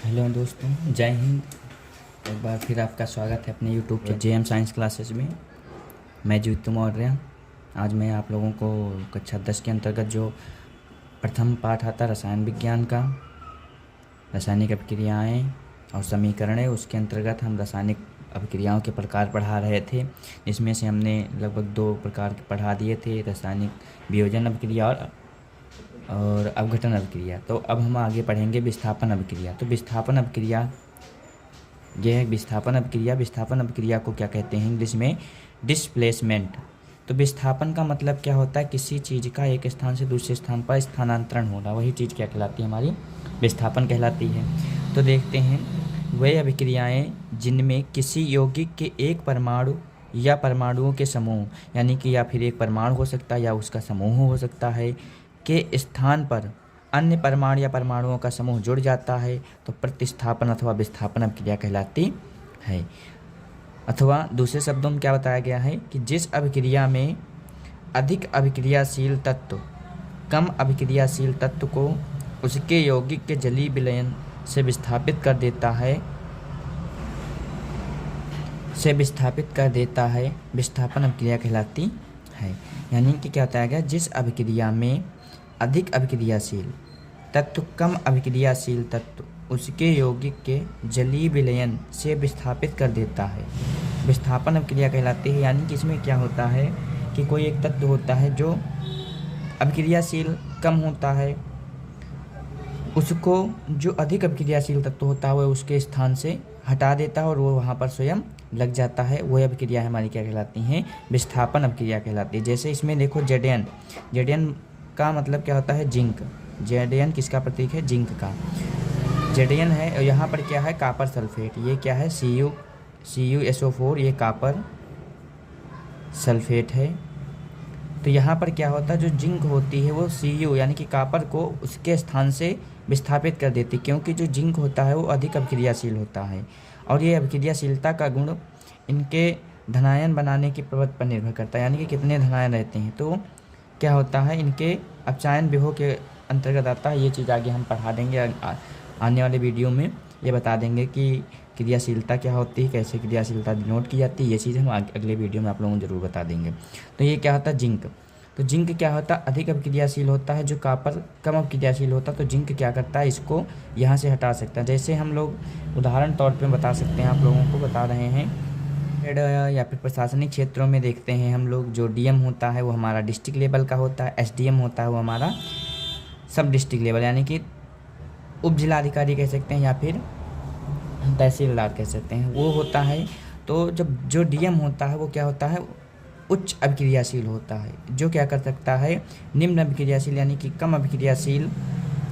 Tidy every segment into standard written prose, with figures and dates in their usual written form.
Hello दोस्तों, जय हिंद। एक बार फिर आपका स्वागत है अपने YouTube channel JM science classes में। मैं जीतू मौर्य। आज मैं आप लोगों को कक्षा 10 के अंतर्गत जो प्रथम पाठ आता रसायन विज्ञान का, रासायनिक अभिक्रियाएं और समीकरण, उसके अंतर्गत हम रासायनिक अभिक्रियाओं के प्रकार पढ़ा रहे थे। इसमें से हमने लगभग 2 प्रकार के पढ़ा दिए थे, रासायनिक वियोजन अभिक्रिया और अपघटन अभिक्रिया। तो अब हम आगे पढ़ेंगे विस्थापन अभिक्रिया। तो विस्थापन अभिक्रिया, यह है विस्थापन अभिक्रिया। विस्थापन अभिक्रिया को क्या कहते हैं इंग्लिश में? डिस्प्लेसमेंट। तो विस्थापन का मतलब क्या होता है? किसी चीज़ का एक स्थान से दूसरे स्थान पर स्थानांतरण होना, वही चीज़ क्या कहलाती है? हमारी विस्थापन कहलाती है। तो देखते हैं, वे अभिक्रियाएं जिनमें किसी यौगिक के एक परमाणु या परमाणुओं के समूह, यानी कि या फिर एक परमाणु हो सकता है या उसका समूह हो सकता है, के स्थान पर अन्य परमाणु या परमाणुओं का समूह जुड़ जाता है, तो प्रतिस्थापन अथवा विस्थापन अभिक्रिया कहलाती है। अथवा दूसरे शब्दों में क्या बताया गया है कि जिस अभिक्रिया में अधिक अभिक्रियाशील तत्व कम अभिक्रियाशील तत्व को उसके यौगिक के जलीय विलयन से विस्थापित कर देता है, विस्थापन अभिक्रिया कहलाती है। यानी कि क्या बताया गया? जिस अभिक्रिया में अधिक अभिक्रियाशील तत्व कम अभिक्रियाशील तत्व उसके यौगिक के जलीय विलयन से विस्थापित कर देता है, विस्थापन अभिक्रिया कहलाती है। यानी कि इसमें क्या होता है कि कोई एक तत्व होता है जो अभिक्रियाशील कम होता है, उसको जो अधिक अभिक्रियाशील तत्व होता है वह उसके स्थान से हटा देता है और वो वहाँ पर स्वयं लग जाता है। वह अभिक्रिया हमारी क्या कहलाती हैं? विस्थापन अभिक्रिया कहलाती है। जैसे इसमें देखो जेडेन का मतलब क्या होता है? जिंक। जेडेन किसका प्रतीक है? जिंक का जेडेन है। और यहाँ पर क्या है? Copper sulphate. ये क्या है? CuSO4, ये कॉपर सल्फेट है। तो यहाँ पर क्या होता है? जो जिंक होती है वो Cu यानी कि कॉपर को उसके स्थान से विस्थापित कर देती, क्योंकि जो जिंक होता है वो अधिक अभिक्रियाशील होता है और ये अभिक्रियाशीलता का गुण इनके धनायन बनाने की प्रवृत्ति पर निर्भर करता है, यानी कि कितने धनायन रहते हैं। तो क्या होता है? इनके अपचायन विभव के अंतर्गत आता है। ये चीज़ आगे हम पढ़ा देंगे, आने वाले वीडियो में ये बता देंगे कि क्रियाशीलता क्या होती है, कैसे क्रियाशीलता डिनोट की जाती है। ये चीज़ हम अगले वीडियो में आप लोगों को जरूर बता देंगे। तो ये क्या होता है? जिंक। तो जिंक क्या होता है? अधिक अभिक्रियाशील होता है। जो कॉपर कम अभिक्रियाशील होता है, तो जिंक क्या करता है? इसको यहाँ से हटा सकता है। जैसे हम लोग उदाहरण तौर पे बता सकते हैं, आप लोगों को बता रहे हैं, या फिर प्रशासनिक क्षेत्रों में देखते हैं हम लोग, जो डीएम होता है वो हमारा डिस्ट्रिक्ट लेवल का होता है, एसडीएम होता है वो हमारा सब डिस्ट्रिक्ट लेवल, यानी कि उप जिलाधिकारी कह सकते हैं या फिर तहसीलदार कह सकते हैं, वो होता है। तो जब जो डीएम होता है वो क्या होता है? उच्च अभिक्रियाशील होता है, जो क्या कर सकता है? निम्न अभिक्रियाशील यानी कि कम अभिक्रियाशील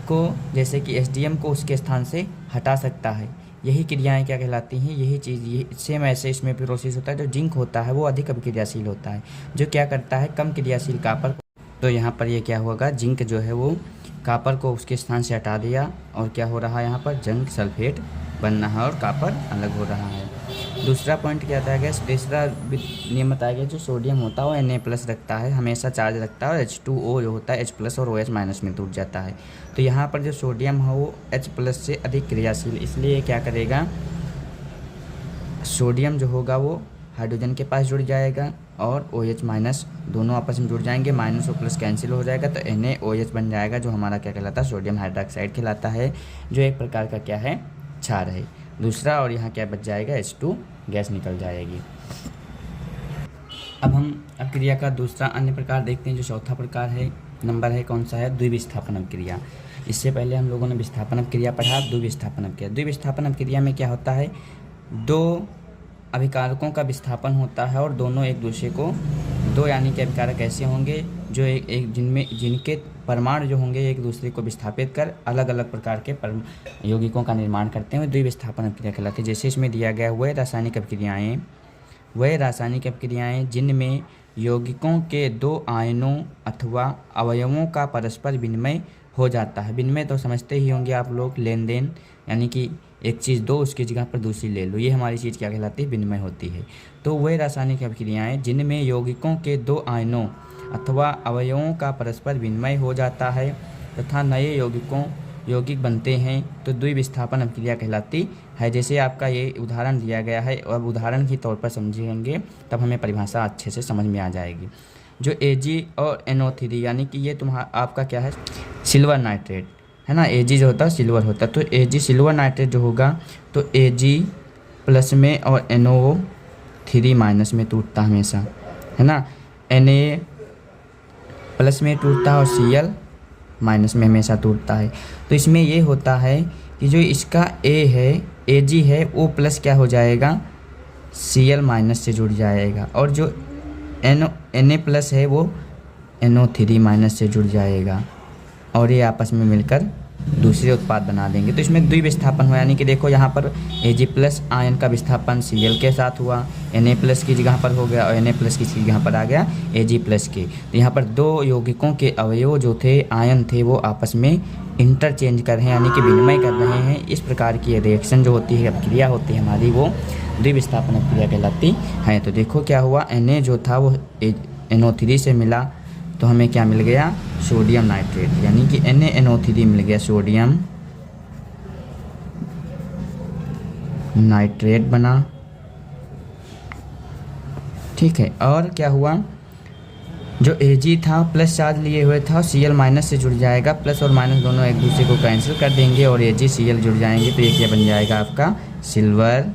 को, जैसे कि एसडीएम को उसके स्थान से हटा सकता है। यही क्रियाएं क्या कहलाती हैं? यही चीज़, ये सेम ऐसे इसमें प्रोसेस होता है। जो जिंक होता है वो अधिक अभिक्रियाशील होता है, जो क्या करता है? कम क्रियाशील कॉपर को। तो यहाँ पर ये क्या होगा? जिंक जो है वो कॉपर को उसके स्थान से हटा दिया और क्या हो रहा है? यहाँ पर जिंक सल्फेट बनना है और कॉपर अलग हो रहा है। दूसरा पॉइंट क्या बताया गया? तीसरा नियम बताया गया, जो सोडियम होता है वो Na+ रखता है, हमेशा चार्ज रखता है, और H2O जो होता है H+ और OH- में टूट जाता है। तो यहाँ पर जो सोडियम है वो H+ से अधिक क्रियाशील, इसलिए क्या करेगा? सोडियम जो होगा वो हाइड्रोजन के पास जुड़ जाएगा और OH- दोनों आपस में जुड़ जाएंगे, माइनस और प्लस कैंसिल हो जाएगा, तो NaOH बन जाएगा, जो हमारा क्या कहलाता है? सोडियम हाइड्रोक्साइड कहलाता है, जो एक प्रकार का क्या है? क्षार है। दूसरा, और यहाँ क्या बच जाएगा? H2 गैस निकल जाएगी। अब हम अभिक्रिया का दूसरा अन्य प्रकार देखते हैं, जो चौथा प्रकार है, नंबर है, कौन सा है? द्विविस्थापन अभिक्रिया। इससे पहले हम लोगों ने विस्थापन अभिक्रिया पढ़ा, द्विविस्थापन अभिक्रिया। द्विविस्थापन अभिक्रिया में क्या होता है? दो अभिकारकों का विस्थापन होता है और दोनों एक दूसरे को, दो यानी कि अभिकारक ऐसे होंगे जो एक जिनके परमाणु जो होंगे एक दूसरे को विस्थापित कर अलग अलग प्रकार के यौगिकों का निर्माण करते हैं, द्विविस्थापन अभिक्रिया कहलाती है। जैसे इसमें दिया गया, वह रासायनिक अभिक्रियाएं जिनमें यौगिकों के 2 आयनों अथवा अवयवों का परस्पर विनिमय हो जाता है। विनिमय तो समझते ही होंगे आप लोग, लेन देन, यानी कि एक चीज़ दो, उसकी जगह पर दूसरी ले लो, ये हमारी चीज़ क्या कहलाती है? विनिमय होती है। तो वह रासायनिक अभिक्रियाएं जिनमें यौगिकों के 2 आयनों अथवा अवयवों का परस्पर विनिमय हो जाता है तथा नए यौगिकों यौगिक बनते हैं तो द्विविस्थापन अभिक्रिया कहलाती है। जैसे आपका ये उदाहरण दिया गया है, अब उदाहरण के तौर पर समझेंगे तब हमें परिभाषा अच्छे से समझ में आ जाएगी। जो Ag और NO3 यानी कि ये आपका क्या है, सिल्वर नाइट्रेट है ना। Ag जो होता है सिल्वर होता है, तो Ag सिल्वर नाइट्रेट जो होगा तो Ag प्लस में और NO3 माइनस में टूटता हमेशा, है ना। Na प्लस में टूटता है और Cl माइनस में हमेशा टूटता है। तो इसमें ये होता है कि जो इसका A है, Ag है, वो प्लस क्या हो जाएगा, Cl माइनस से जुड़ जाएगा, और जो Na प्लस है वो NO3 माइनस से जुड़ जाएगा, और ये आपस में मिलकर दूसरे उत्पाद बना देंगे। तो इसमें द्विविस्थापन हुआ, यानी कि देखो यहाँ पर Ag प्लस आयन का विस्थापन Cl के साथ हुआ, Na प्लस की जगह पर हो गया और Na प्लस की जगह पर आ गया Ag प्लस के। तो यहाँ पर दो यौगिकों के अवयव जो थे, आयन थे, वो आपस में इंटरचेंज कर रहे हैं, यानी कि विनिमय कर रहे हैं। इस प्रकार की रिएक्शन जो होती है, अभिक्रिया होती है हमारी, वो द्विविस्थापन अभिक्रिया कहलाती है। तो देखो क्या हुआ, Na जो था वो NO3 से मिला तो हमें क्या मिल गया, सोडियम नाइट्रेट, यानी कि NaNO3 मिल गया, सोडियम नाइट्रेट बना। ठीक है, और क्या हुआ, जो Ag था प्लस चार्ज लिए हुए था, Cl माइनस से जुड़ जाएगा, प्लस और माइनस दोनों एक दूसरे को कैंसिल कर देंगे और AgCl जुड़ जाएंगे, तो ये क्या बन जाएगा आपका, सिल्वर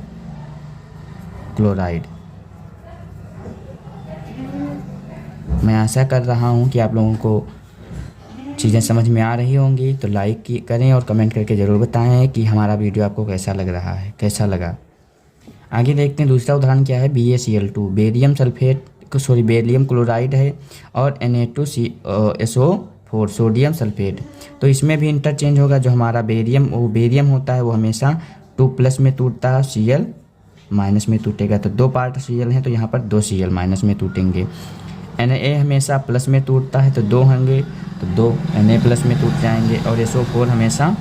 क्लोराइड। मैं आशा कर रहा हूँ कि आप लोगों को चीज़ें समझ में आ रही होंगी। तो लाइक करें और कमेंट करके ज़रूर बताएं कि हमारा वीडियो आपको कैसा लग रहा है, कैसा लगा। आगे देखते हैं दूसरा उदाहरण क्या है, BaCl2, barium sulphate barium chloride है, और Na2SO4 सोडियम सल्फेट। तो इसमें भी इंटरचेंज होगा, जो हमारा बेरियम होता है वो हमेशा 2+ में टूटता है, Cl माइनस में टूटेगा। तो 2 पार्ट Cl हैं, तो यहाँ पर 2 Cl माइनस में टूटेंगे। Na हमेशा प्लस में टूटता है, तो 2 होंगे, तो 2 Na प्लस में टूट जाएंगे, और SO4 हमेशा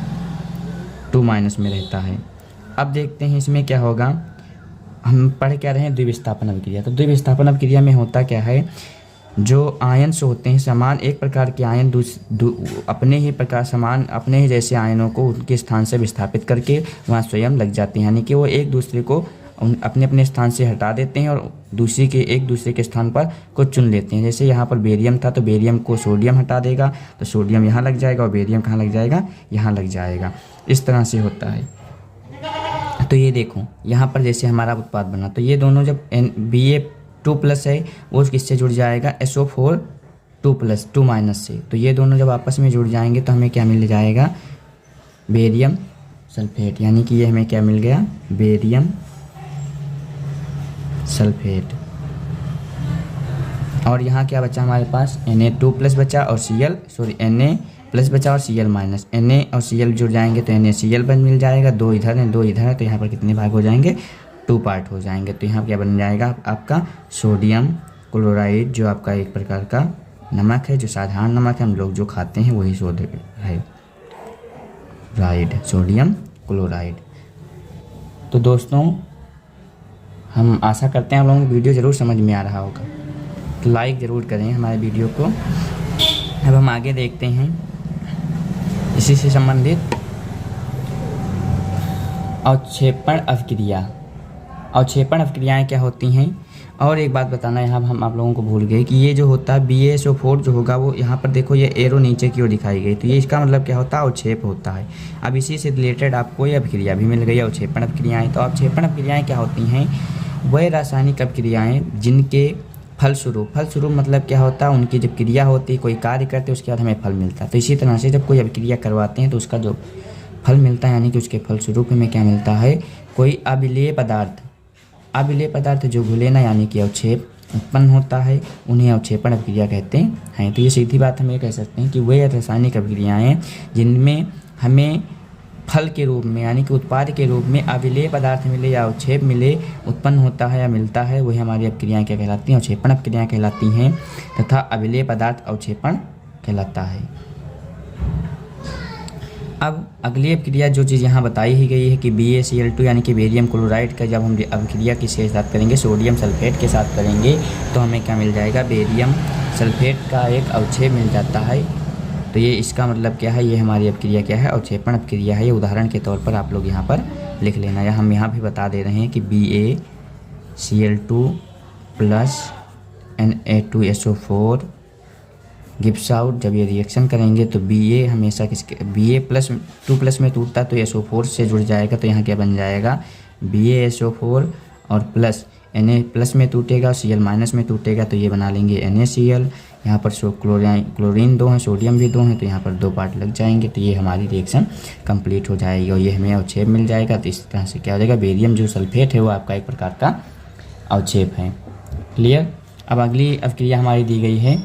2 माइनस में रहता है। अब देखते हैं इसमें क्या होगा, हम पढ़ क्या रहे हैं, द्विविस्थापन अभिक्रिया। तो द्विविस्थापन अभिक्रिया में होता क्या है, जो आयन्स होते हैं, समान एक प्रकार के आयन अपने ही जैसे आयनों को उनके स्थान से विस्थापित करके वहाँ स्वयं लग जाते हैं, यानी कि वो एक दूसरे को अपने अपने स्थान से हटा देते हैं और एक दूसरे के स्थान पर को चुन लेते हैं। जैसे यहाँ पर बेरियम था, तो बेरियम को सोडियम हटा देगा, तो सोडियम यहाँ लग जाएगा, और बेरियम कहाँ लग जाएगा, यहाँ लग जाएगा। इस तरह से होता है। तो ये देखो यहाँ पर जैसे हमारा उत्पाद बना, तो ये दोनों जब Ba2+ है, वो किससे जुड़ जाएगा, SO4 2 माइनस से। तो ये दोनों जब आपस में जुड़ जाएंगे तो हमें क्या मिल जाएगा, बेरियम सल्फेट, यानी कि ये हमें क्या मिल गया, बेरियम सल्फेट। और यहाँ क्या बचा हमारे पास, Na2+ बचा और Na प्लस बचा और Cl माइनस। Na और Cl जुड़ जाएंगे तो NaCl मिल जाएगा, 2 इधर हैं 2 इधर है, तो यहाँ पर कितने भाग हो जाएंगे, 2 पार्ट हो जाएंगे। तो यहाँ क्या बन जाएगा आपका सोडियम क्लोराइड, जो आपका एक प्रकार का नमक है, जो साधारण नमक है, हम लोग जो खाते हैं वही सोडियम क्लोराइड। तो दोस्तों हम आशा करते हैं आप लोगों को वीडियो ज़रूर समझ में आ रहा होगा, तो लाइक ज़रूर करें हमारे वीडियो को। अब हम आगे देखते हैं इसी से संबंधित अवक्षेपण अभिक्रिया। अवक्षेपण अभिक्रियाएँ क्या होती हैं, और एक बात बताना यहाँ हम आप लोगों को भूल गए कि ये जो होता है BaSO4 जो होगा, वो यहाँ पर देखो ये एरो नीचे की ओर दिखाई गई, तो ये इसका मतलब क्या होता है, अवक्षेप होता है। अब इसी से रिलेटेड आपको ये अभिक्रिया भी मिल गई, अवक्षेपण अभिक्रियाएँ। तो अवक्षेपण अभिक्रियाएँ क्या होती हैं, वह रासायनिक अभिक्रियाएँ जिनके फलस्वरूप मतलब क्या होता है, उनकी जब क्रिया होती है, कोई कार्य करते हैं, उसके बाद हमें फल मिलता है। तो इसी तरह से जब कोई अभिक्रिया करवाते हैं तो उसका जो फल मिलता है, यानी कि उसके फलस्वरूप हमें क्या मिलता है, कोई अविलेय पदार्थ जो घुले ना, यानी कि अवक्षेप उत्पन्न होता है, उन्हें अवक्षेपण अभिक्रिया कहते हैं। तो ये सीधी बात हम ये कह सकते हैं कि वे रासायनिक अभिक्रियाएँ जिनमें हमें फल के रूप में, यानी कि उत्पाद के रूप में अविलेय पदार्थ मिले या अवक्षेप मिले, उत्पन्न होता है या मिलता है, वही हमारी अभिक्रियाएँ क्या कहलाती हैं, अवक्षेपण अभिक्रियाएँ कहलाती हैं, तथा अविलेय पदार्थ अवक्षेपण कहलाता है। अब अगली अभिक्रिया जो चीज़ यहाँ बताई ही गई है कि BaCl2 यानी कि बेरियम क्लोराइड का जब हम अभिक्रिया किसके साथ करेंगे, सोडियम सल्फेट के साथ करेंगे, तो हमें क्या मिल जाएगा, बेरियम सल्फेट का एक अवक्षेप मिल जाता है। तो ये इसका मतलब क्या है, ये हमारी अभिक्रिया क्या है, अवक्षेपण अभिक्रिया है। ये उदाहरण के तौर पर आप लोग यहाँ पर लिख लेना, या हम यहाँ भी बता दे रहे हैं कि BaCl2 plus Na2SO4 gives out. जब ये रिएक्शन करेंगे तो Ba हमेशा किसके, Ba+2+ में टूटता है तो SO4 से जुड़ जाएगा, तो यहाँ क्या बन जाएगा BaSO4 और प्लस Na+ में टूटेगा, Cl- में टूटेगा, तो ये बना लेंगे NaCl। यहाँ पर क्लोरीन 2 है, सोडियम भी 2 है, तो यहाँ पर 2 पार्ट लग जाएंगे, तो ये हमारी रिएक्शन कंप्लीट हो जाएगी और ये हमें अवक्षेप मिल जाएगा। तो इस तरह से क्या हो जाएगा, बेरियम जो सल्फेट है वो आपका एक प्रकार का अवक्षेप है। क्लियर। अब अगली अभिक्रिया हमारी दी गई है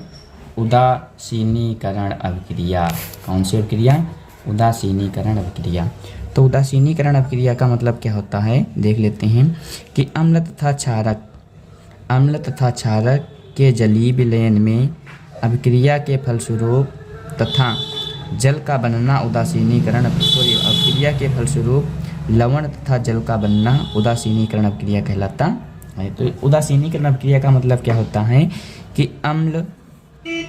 उदासीनीकरण अभिक्रिया। कौन सी अभिक्रिया, उदासीनीकरण अभिक्रिया। तो उदासीनीकरण अभिक्रिया का मतलब क्या होता है, देख लेते हैं कि अम्ल तथा क्षारक के जलीय विलयन में अभिक्रिया के फलस्वरूप तथा जल का बनना उदासीनीकरण अभिक्रिया के फलस्वरूप लवण तथा जल का बनना उदासीनीकरण अभिक्रिया कहलाता है। तो उदासीनीकरण अभिक्रिया का मतलब क्या होता है कि अम्ल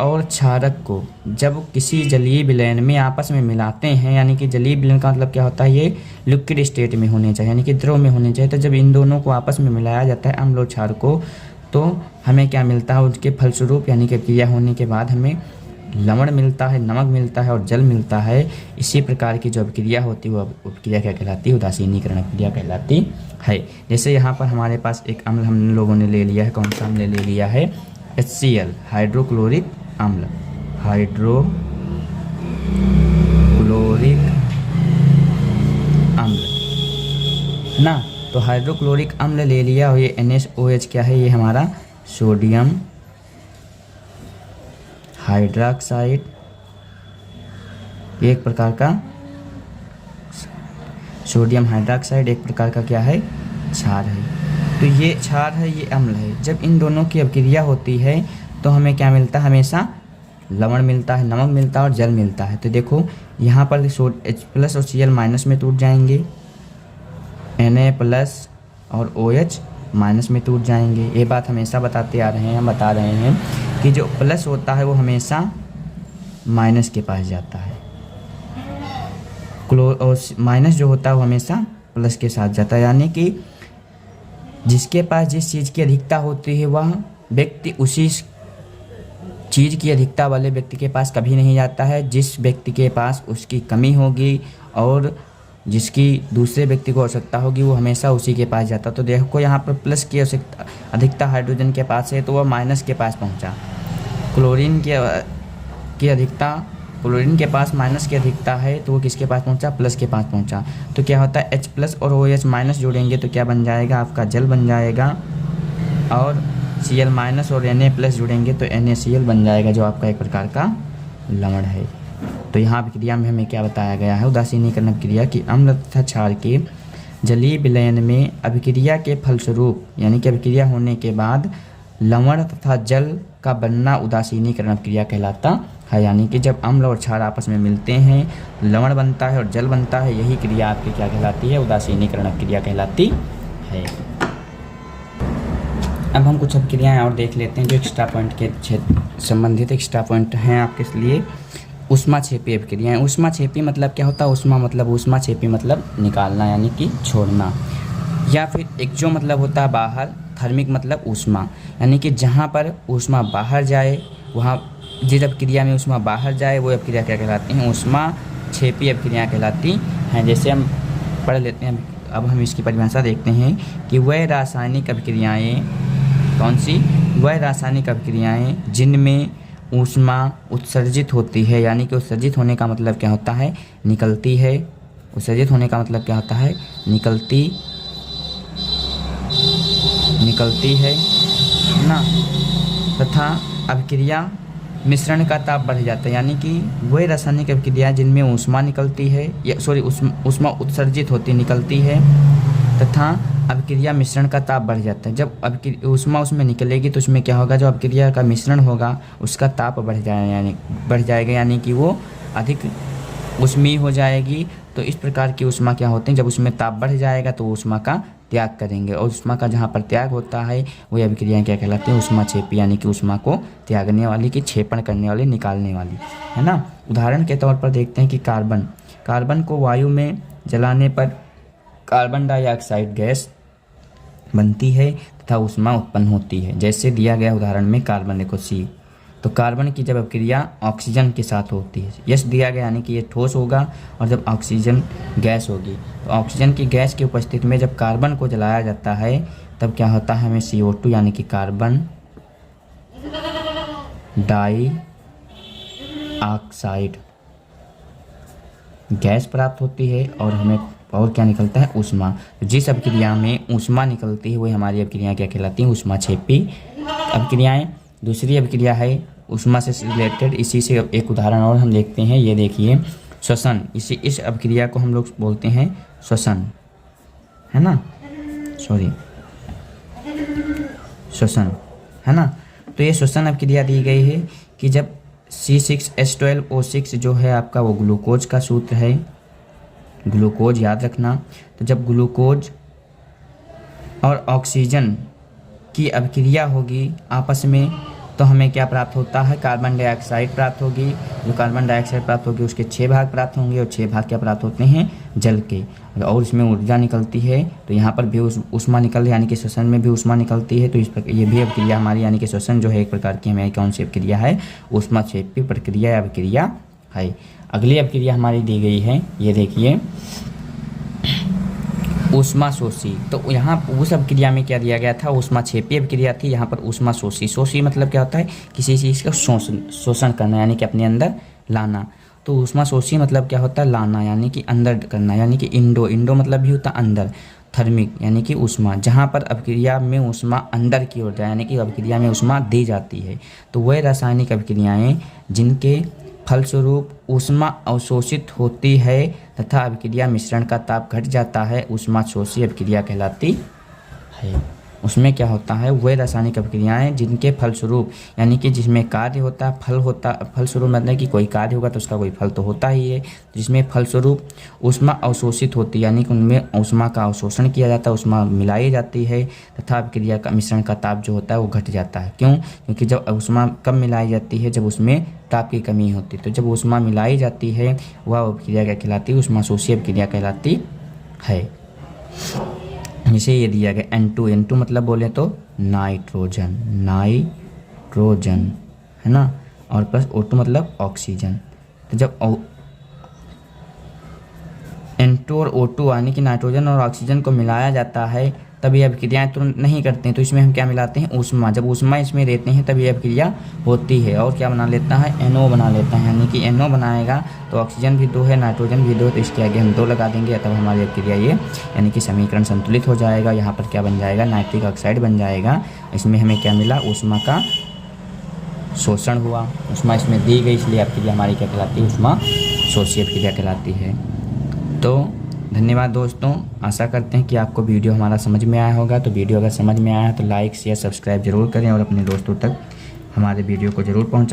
और क्षारक को जब किसी जलीय विलयन में आपस में मिलाते हैं, यानी कि जलीय विलयन का मतलब क्या होता है, ये लिक्विड स्टेट में होने चाहिए, यानी कि द्रव में होने चाहिए। तो जब इन दोनों को आपस में मिलाया जाता है अम्ल और क्षार को, तो हमें क्या मिलता है, उसके फलस्वरूप यानी कि क्रिया होने के बाद हमें लवण मिलता है, नमक मिलता है और जल मिलता है। इसी प्रकार की जो अभिक्रिया होती है वो अभिक्रिया क्या कहलाती है, उदासीनीकरण अभिक्रिया कहलाती है। जैसे यहाँ पर हमारे पास एक अम्ल हम लोगों ने ले लिया है, कौन सा हमने ले लिया है, HCl हाइड्रोक्लोरिक अम्ल, हाइड्रोक्लोरिक अम्ल है ना। तो हाइड्रोक्लोरिक अम्ल ले लिया और ये NaOH क्या है, ये हमारा सोडियम हाइड्रोक्साइड, एक प्रकार का सोडियम हाइड्रोक्साइड एक प्रकार का क्या है, क्षार है। तो ये क्षार है, ये अम्ल है। जब इन दोनों की अभिक्रिया होती है तो हमें क्या मिलता है, हमेशा लवण मिलता है, नमक मिलता है और जल मिलता है। तो देखो यहाँ पर H+ और Cl- में टूट जाएंगे, Na+ और OH- में टूट जाएंगे। ये बात हमेशा बताते आ रहे हैं, हम बता रहे हैं कि जो प्लस होता है वो हमेशा माइनस के पास जाता है, और माइनस जो होता है वो हमेशा प्लस के साथ जाता है। यानी कि जिसके पास जिस चीज़ की अधिकता होती है वह व्यक्ति उसी चीज़ की अधिकता वाले व्यक्ति के पास कभी नहीं जाता है। जिस व्यक्ति के पास उसकी कमी होगी और जिसकी दूसरे व्यक्ति को आवश्यकता होगी वो हमेशा उसी के पास जाता। तो देखो यहाँ पर प्लस की आवश्यकता अधिकता हाइड्रोजन के पास है तो वह माइनस के पास पहुँचा। क्लोरीन की अधिकता, क्लोरीन के पास माइनस की अधिकता है तो वो किसके पास पहुँचा, प्लस के पास पहुँचा। तो क्या होता है, H+ और OH- जोड़ेंगे तो क्या बन जाएगा, आपका जल बन जाएगा, और Cl- और Na+ जुड़ेंगे तो NaCl बन जाएगा, जो आपका एक प्रकार का लवण है। तो यहाँ अभिक्रिया में हमें क्या बताया गया है, उदासीनीकरण अभिक्रिया की अम्ल तथा क्षार के जलीय विलयन में अभिक्रिया के फलस्वरूप यानी कि अभिक्रिया होने के बाद लवण तथा जल का बनना उदासीनीकरण अभिक्रिया कहलाता है। यानी कि जब अम्ल और क्षार आपस में मिलते हैं, लवण बनता है और जल बनता है, यही क्रिया आपकी क्या कहलाती है, उदासीनीकरण अभिक्रिया कहलाती है। अब हम कुछ अभिक्रियाएँ और देख लेते हैं जो एक्स्ट्रा पॉइंट के संबंधित एक्स्ट्रा पॉइंट हैं आपके लिए। ऊष्माक्षेपी अभिक्रियाएँ। ऊष्माक्षेपी मतलब क्या होता है, ऊष्माक्षेपी मतलब निकालना यानी कि छोड़ना, या फिर एक जो मतलब होता है बाहर, थर्मिक मतलब ऊष्मा, यानी कि जहाँ पर ऊष्मा बाहर जाए, वहाँ जिस अभिक्रिया में ऊष्मा बाहर जाए वो अभिक्रिया क्या कहलाती हैं, ऊष्माक्षेपी अभिक्रिया कहलाती हैं। जैसे हम पढ़ लेते हैं, अब हम इसकी परिभाषा देखते हैं कि वह रासायनिक अभिक्रियाएँ, कौन सी, वह रासायनिक अभिक्रियाएँ जिनमें ऊष्मा उत्सर्जित होती है, यानी कि उत्सर्जित होने का मतलब क्या होता है, निकलती है। उत्सर्जित होने का मतलब क्या होता है, निकलती है ना, तथा अभिक्रिया मिश्रण का ताप बढ़ जाता है। यानी कि वह रासायनिक अभिक्रिया जिनमें ऊष्मा निकलती है, या ऊष्मा उत्सर्जित होती निकलती है, तथा अभिक्रिया मिश्रण का ताप बढ़ जाता है। जब ऊष्मा उसमें निकलेगी तो उसमें क्या होगा, जो अभिक्रिया का मिश्रण होगा उसका ताप बढ़ जाएगा, यानी कि वो अधिक ऊष्मीय हो जाएगी। तो इस प्रकार की ऊष्मा क्या होती है, जब उसमें ताप बढ़ जाएगा तो ऊष्मा का त्याग करेंगे, और ऊष्मा का जहाँ पर त्याग होता है वही अभिक्रियाएँ क्या कहलाती हैं, ऊष्माक्षेपी, यानी कि ऊष्मा को त्यागने वाली, की क्षेपण करने वाली, निकालने वाली, है ना। उदाहरण के तौर पर देखते हैं कि कार्बन को वायु में जलाने पर कार्बन डाइऑक्साइड गैस बनती है तथा ऊष्मा उत्पन्न होती है। जैसे दिया गया उदाहरण में कार्बन देखो C, तो कार्बन की जब अभिक्रिया ऑक्सीजन के साथ होती है, यस दिया गया यानी कि ये ठोस होगा, और जब ऑक्सीजन गैस होगी तो ऑक्सीजन की गैस की उपस्थिति में जब कार्बन को जलाया जाता है तब क्या होता है, हमें CO2 यानी कि कार्बन डाइऑक्साइड गैस प्राप्त होती है और हमें और क्या निकलता है, ऊष्मा। तो जिस अभिक्रिया में ऊष्मा निकलती है वही हमारी अभिक्रियाएँ क्या कहलाती हैं, ऊष्माक्षेपी अभिक्रियाएँ। दूसरी अभिक्रिया है ऊष्मा से रिलेटेड, इसी से एक उदाहरण और हम देखते हैं। ये देखिए श्वसन, इस अभिक्रिया को हम लोग बोलते हैं श्वसन, है ना, श्वसन, है ना। तो ये श्वसन अभिक्रिया दी गई है कि जब C6H12O6 जो है आपका वो ग्लूकोज का सूत्र है, ग्लूकोज याद रखना। तो जब ग्लूकोज और ऑक्सीजन की अभिक्रिया होगी आपस में तो हमें क्या प्राप्त होता है, कार्बन डाइऑक्साइड प्राप्त होगी। जो कार्बन डाइऑक्साइड प्राप्त होगी उसके 6 भाग प्राप्त होंगे और 6 भाग क्या प्राप्त होते हैं, जल के, और इसमें ऊर्जा निकलती है। तो यहाँ पर भी ऊष्मा निकल रही है यानी कि श्वसन में भी ऊष्मा निकलती है। तो इस प्रकार ये भी अभिक्रिया हमारी यानी कि श्वसन जो है एक प्रकार की हमारी कौन सी अभिक्रिया है, ऊष्माक्षेपी प्रक्रिया या अभिक्रिया है। अगली अभिक्रिया हमारी दी गई है, ये देखिए ऊष्माशोषी। तो यहाँ उस अभिक्रिया में क्या दिया गया था, ऊष्माक्षेपी अभिक्रिया थी, यहाँ पर ऊष्माशोषी। शोषी मतलब क्या होता है, किसी चीज़ का शोषण करना यानी कि अपने अंदर लाना। तो ऊष्माशोषी मतलब क्या होता है, लाना यानी कि अंदर करना, यानी कि इंडो मतलब भी होता है अंदर, थर्मिक यानी कि ऊष्मा, जहाँ पर अभिक्रिया में ऊष्मा अंदर की ओर जाए यानी कि अभिक्रिया में ऊष्मा दी जाती है। तो वह रासायनिक अभिक्रियाएँ जिनके फलस्वरूप ऊष्मा अवशोषित होती है तथा अभिक्रिया मिश्रण का ताप घट जाता है, ऊष्माशोषी अभिक्रिया कहलाती है। उसमें क्या होता है, वह रासायनिक अभिक्रियाएं जिनके फलस्वरूप यानी कि जिसमें कार्य होता है, फल होता, फलस्वरूप मतलब कि कोई कार्य होगा तो उसका कोई फल तो होता ही है, जिसमें फलस्वरूप ऊष्मा अवशोषित होती है यानी कि उनमें ऊष्मा का अवशोषण किया जाता है, ऊष्मा मिलाई जाती है तथा अभिक्रिया का मिश्रण का ताप जो होता है वो घट जाता है। क्यों, क्योंकि जब ऊष्मा कब मिलाई जाती है, जब उसमें ताप की कमी होती है। तो जब ऊष्मा मिलाई जाती है वह अभिक्रिया क्या कहलाती है, ऊष्माशोषी अभिक्रिया कहलाती है। जैसे ये दिया गया N2 मतलब बोले तो नाइट्रोजन, है ना, और प्लस O2 मतलब ऑक्सीजन। तो जब N2 और O2 यानी कि नाइट्रोजन और ऑक्सीजन को मिलाया जाता है तब ये अभिक्रियाएँ तुरंत नहीं करते हैं, तो इसमें हम क्या मिलाते हैं, ऊष्मा। जब ऊष्मा इसमें देते हैं तब ये अभिक्रिया होती है और क्या बना लेता है, NO बना लेता है, यानी कि NO बनाएगा तो ऑक्सीजन भी 2 है, नाइट्रोजन भी 2, तो इसके आगे हम 2 लगा देंगे तब हमारी अभिक्रिया ये यानी कि समीकरण संतुलित हो जाएगा। यहाँ पर क्या बन जाएगा, नाइट्रिक ऑक्साइड बन जाएगा। इसमें हमें क्या मिला, ऊष्मा का शोषण हुआ, ऊष्मा इसमें दी गई, इसलिए अभिक्रिया हमारी क्या कहलाती है, ऊष्माशोषी अभिक्रिया कहलाती है। तो धन्यवाद दोस्तों, आशा करते हैं कि आपको वीडियो हमारा समझ में आया होगा। तो वीडियो अगर समझ में आया है तो लाइक शेयर सब्सक्राइब जरूर करें और अपने दोस्तों तक हमारे वीडियो को ज़रूर पहुँचाएं।